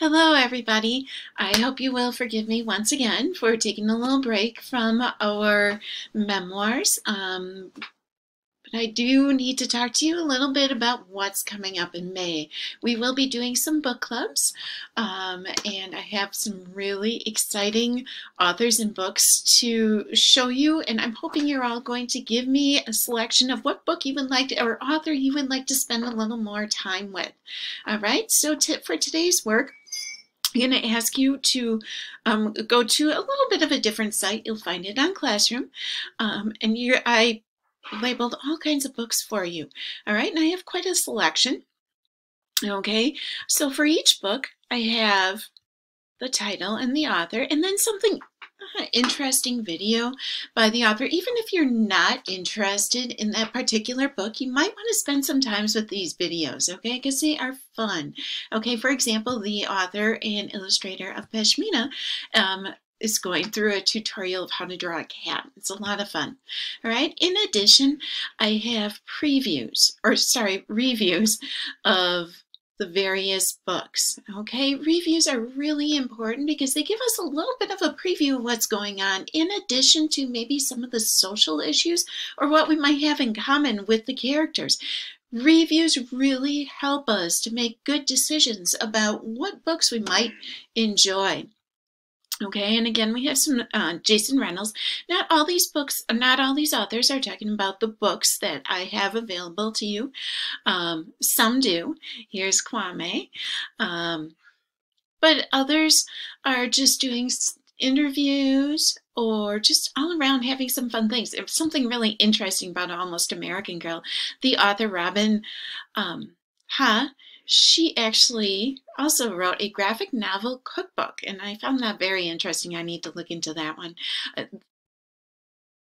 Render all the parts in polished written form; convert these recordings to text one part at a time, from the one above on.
Hello, everybody. I hope you will forgive me once again for taking a little break from our memoirs. But I do need to talk to you a little bit about what's coming up in May. We will be doing some book clubs, and I have some really exciting authors and books to show you, and I'm hoping you're all going to give me a selection of what book you would like to, or author you would like to spend a little more time with. All right, so tip for today's work. I'm going to ask you to go to a little bit of a different site. You'll find it on Classroom. I labeled all kinds of books for you. All right, and I have quite a selection. Okay, so for each book, I have the title and the author, and then something interesting video by the author. Even if you're not interested in that particular book, you might want to spend some time with these videos, okay? Because they are fun. Okay, for example, the author and illustrator of Pashmina is going through a tutorial of how to draw a cat. It's a lot of fun. All right. In addition, I have reviews of the various books. Okay, reviews are really important because they give us a little bit of a preview of what's going on, in addition to maybe some of the social issues or what we might have in common with the characters. Reviews really help us to make good decisions about what books we might enjoy. Okay, and again, we have some Jason Reynolds. Not all these authors are talking about the books that I have available to you. Some do. Here's Kwame. But others are just doing interviews or just all around having some fun things. There's something really interesting about Almost American Girl. The author, Robin Ha, she actually also wrote a graphic novel cookbook, and I found that very interesting. I need to look into that one.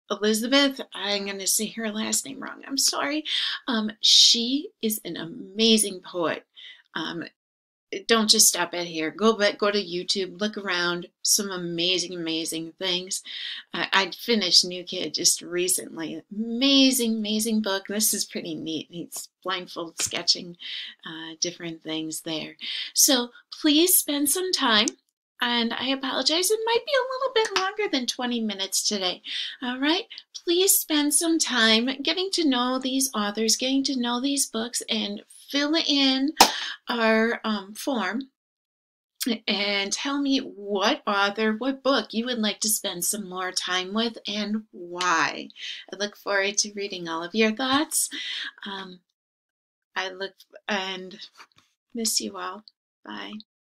Elizabeth, I'm going to say her last name wrong. I'm sorry. She is an amazing poet. Don't just stop at here. Go to YouTube, look around. Some amazing things. I finished New Kid just recently. Amazing book. This is pretty neat. It's blindfold sketching different things there. So please spend some time. And I apologize, it might be a little bit longer than 20 minutes today. All right, please spend some time getting to know these authors, getting to know these books, and fill in our form and tell me what author, what book you would like to spend some more time with and why. I look forward to reading all of your thoughts. I look and miss you all. Bye.